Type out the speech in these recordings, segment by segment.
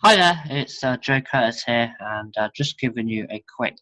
Hi there, it's Joe Curtis here, and just giving you a quick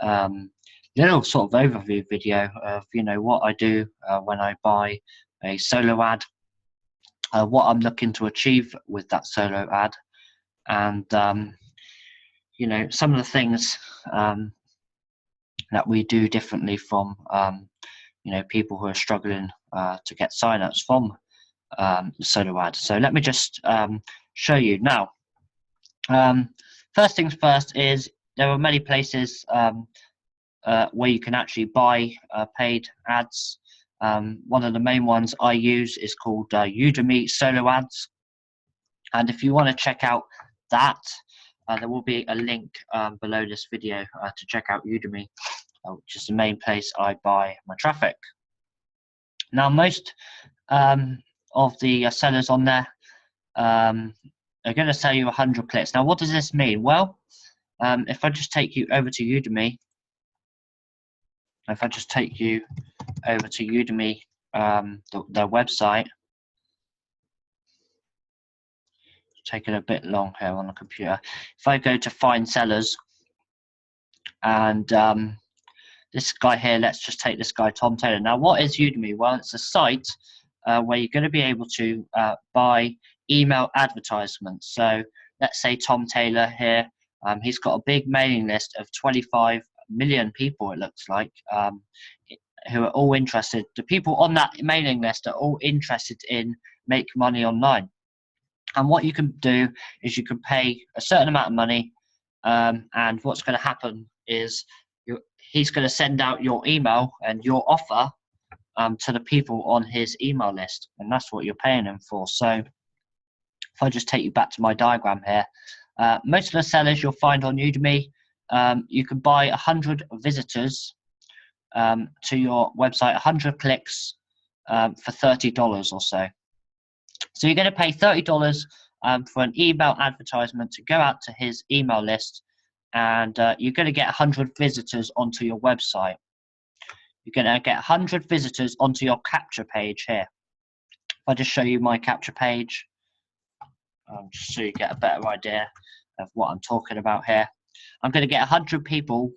um, little sort of overview video of what I do when I buy a solo ad, what I'm looking to achieve with that solo ad, and some of the things um, that we do differently from people who are struggling to get signups from the solo ad. So let me just show you now. First things first is there are many places where you can actually buy paid ads. One of the main ones I use is called Udemy Solo Ads. And if you want to check out that, there will be a link below this video to check out Udemy, which is the main place I buy my traffic. Now, most of the sellers on there are going to sell you 100 clicks. Now, what does this mean? Well, if I just take you over to Udemy, their website, it's taking a bit long here on the computer. If I go to find sellers, and this guy here, let's just take this guy, Tom Taylor. Now, what is Udemy? Well, it's a site where you're going to be able to buy email advertisements. So let's say Tom Taylor here, he's got a big mailing list of 25 million people, it looks like, who are all interested. The people on that mailing list are all interested in make money online. And what you can do is you can pay a certain amount of money, and what's going to happen is he's going to send out your email and your offer to the people on his email list, and that's what you're paying him for. So if I just take you back to my diagram here, most of the sellers you'll find on Udemy, you can buy 100 visitors to your website, 100 clicks for $30 or so. So you're going to pay $30 for an email advertisement to go out to his email list, and you're going to get 100 visitors onto your website. You're going to get 100 visitors onto your capture page here. If I just show you my capture page, just so you get a better idea of what I'm talking about here. I'm going to get 100 people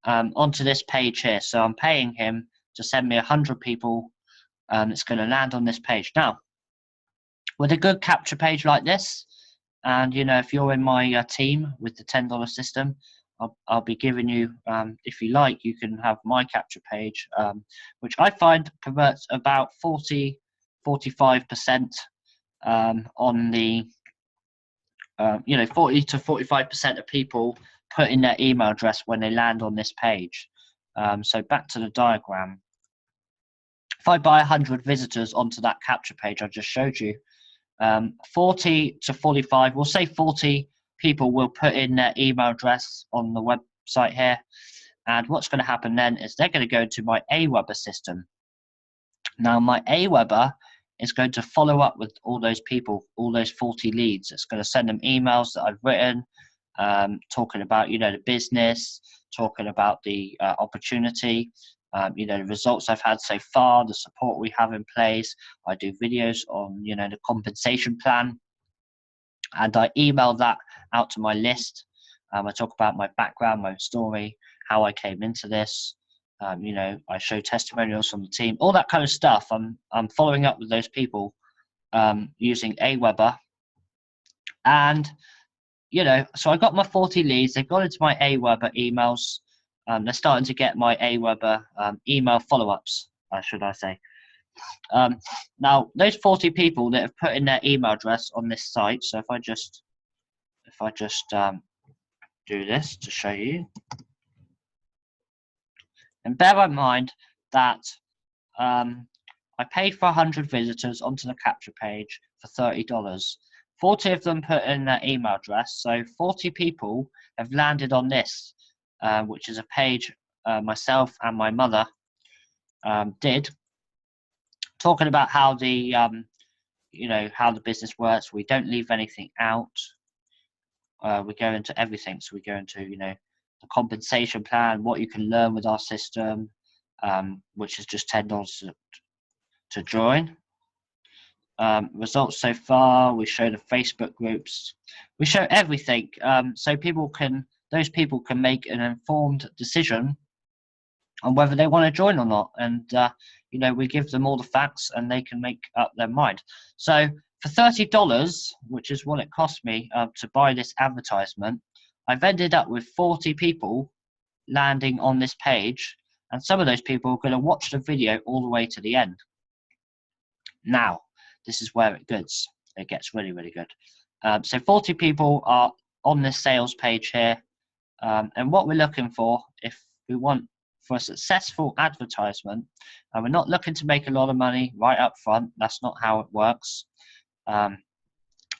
onto this page here. So I'm paying him to send me 100 people. It's going to land on this page. Now, with a good capture page like this, and if you're in my team with the $10 system, I'll be giving you, if you like, you can have my capture page, which I find converts about 45% on the, 40 to 45% of people put in their email address when they land on this page. So back to the diagram. If I buy 100 visitors onto that capture page I just showed you, 40 to 45, we'll say 40 people will put in their email address on the website here, and what's going to happen then is they're going to go to my Aweber system. Now my Aweber is going to follow up with all those people, all those 40 leads. It's going to send them emails that I've written, talking about the business, talking about the opportunity, the results I've had so far, the support we have in place. I do videos on the compensation plan, and I email that out to my list. I talk about my background, my story, how I came into this. I show testimonials from the team, all that kind of stuff. I'm following up with those people using Aweber, and so I got my 40 leads. They've gone into my Aweber emails. They're starting to get my Aweber email follow-ups, should I say. Now, those 40 people that have put in their email address on this site. So if I just do this to show you, and bear in mind that I paid for 100 visitors onto the capture page for $30. 40 of them put in their email address, so 40 people have landed on this, which is a page myself and my mother did, talking about how the how the business works. We don't leave anything out. We go into everything. So we go into the compensation plan, what you can learn with our system, which is just $10 to join. results so far. We show the Facebook groups. We show everything, so those people can make an informed decision on whether they want to join or not. And we give them all the facts, and they can make up their mind. So for $30, which is what it cost me to buy this advertisement, I've ended up with 40 people landing on this page, and some of those people are going to watch the video all the way to the end. Now, this is where it gets really, really good. So 40 people are on this sales page here, and what we're looking for, if we want for a successful advertisement, and we're not looking to make a lot of money right up front, that's not how it works.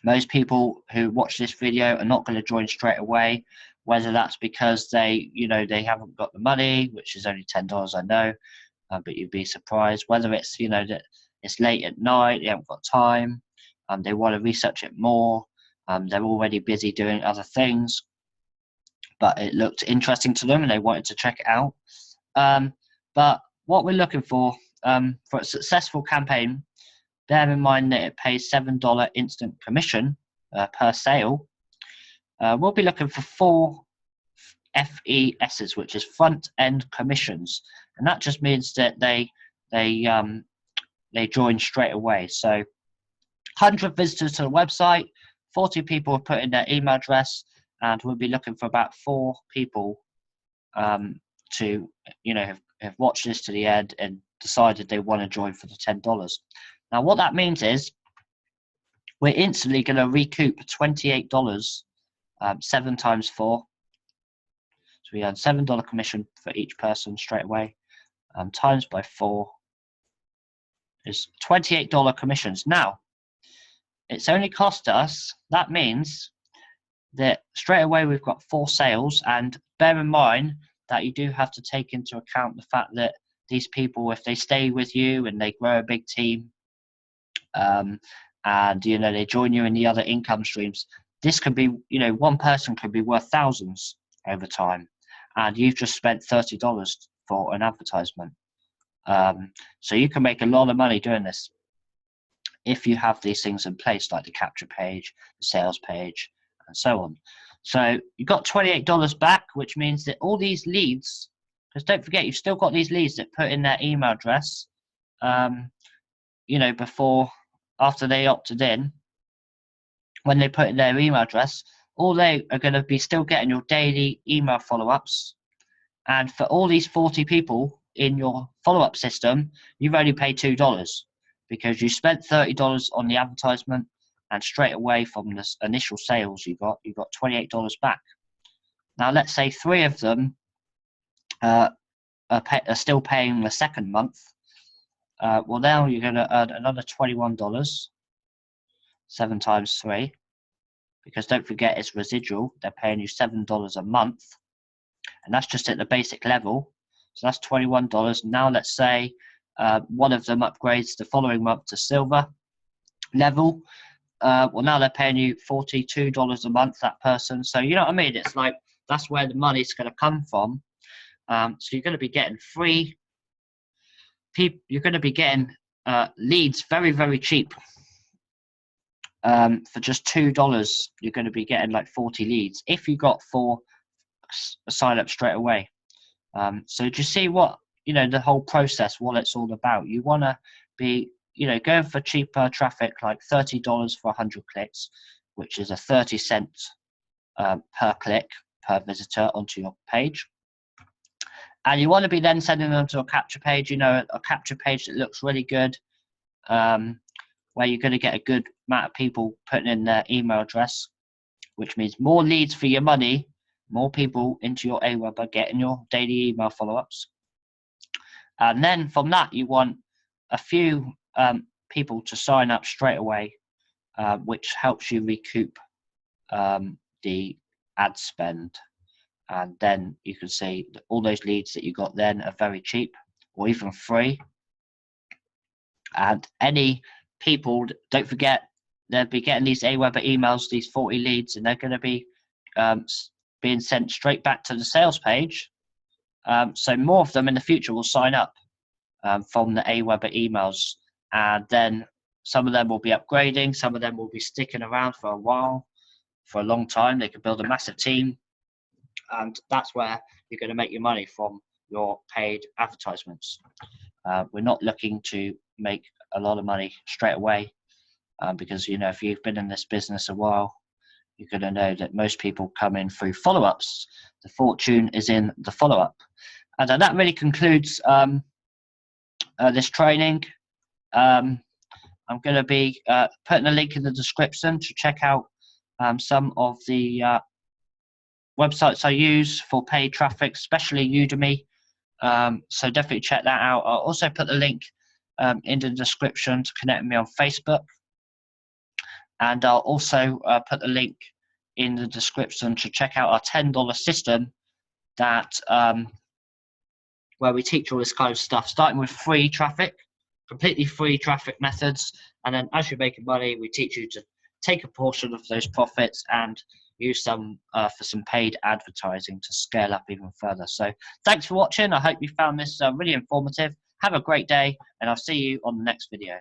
Most people who watch this video are not going to join straight away, whether that's because they haven't got the money, which is only $10, I know, but you'd be surprised. Whether it's that it's late at night, they haven't got time, they want to research it more, they're already busy doing other things, but it looked interesting to them and they wanted to check it out. But what we're looking for a successful campaign, bear in mind that it pays $7 instant commission per sale. We'll be looking for 4 FESs, which is front end commissions, and that just means that they join straight away. So 100 visitors to the website, 40 people have put in their email address, and we'll be looking for about 4 people to have watched this to the end and decided they want to join for the $10. Now what that means is we're instantly going to recoup $28, 7 times 4. So we earn $7 commission for each person straight away, times by 4 is $28 commissions. Now, it's only cost us, that means that straight away we've got 4 sales, and bear in mind that you do have to take into account the fact that these people, if they stay with you and they grow a big team, and they join you in the other income streams, this could be, one person could be worth thousands over time, and you've just spent $30 for an advertisement. So you can make a lot of money doing this if you have these things in place, like the capture page, the sales page, and so on. So you got $28 back, which means that all these leads, because don't forget, you've still got these leads that put in their email address, after they opted in, when they put in their email address, all they are going to be still getting your daily email follow-ups. And for all these 40 people in your follow-up system, you've only paid $2 because you spent $30 on the advertisement, and straight away from this initial sales you got $28 back. Now let's say 3 of them are still paying the second month. Well, now you're going to earn another $21, 7 times 3, because don't forget it's residual. They're paying you $7 a month, and that's just at the basic level. So that's $21. Now let's say one of them upgrades the following month to silver level. Well, now they're paying you $42 a month, that person. So you know what I mean? It's like that's where the money's going to come from. So you're going to be getting free people. You're going to be getting leads very, very cheap. For just $2, you're going to be getting like 40 leads if you got 4 sign up straight away. So do you see what the whole process, what it's all about? You want to be going for cheaper traffic, like $30 for 100 clicks, which is a 30 cents per click per visitor onto your page. And you want to be then sending them to a capture page, a capture page that looks really good, where you're going to get a good amount of people putting in their email address, which means more leads for your money, more people into your Aweber getting your daily email follow-ups. And then from that, you want a few people to sign up straight away, which helps you recoup the ad spend. And then you can see that all those leads that you got then are very cheap or even free. And any people, don't forget, they'll be getting these Aweber emails, these 40 leads, and they're going to be being sent straight back to the sales page. So more of them in the future will sign up from the Aweber emails, and then Some of them will be upgrading. Some of them will be sticking around for a while, for a long time. They could build a massive team. And that's where you're going to make your money from your paid advertisements. We're not looking to make a lot of money straight away because, if you've been in this business a while, you're going to know that most people come in through follow-ups. The fortune is in the follow-up. And that really concludes this training. I'm going to be putting a link in the description to check out some of the websites I use for paid traffic, especially Udemy. So definitely check that out. I'll also put the link in the description to connect with me on Facebook. And I'll also put the link in the description to check out our $10 system that where we teach all this kind of stuff, starting with free traffic, completely free traffic methods. And then as you're making money, we teach you to take a portion of those profits and use some for some paid advertising to scale up even further. So thanks for watching. I hope you found this really informative. Have a great day, and I'll see you on the next video.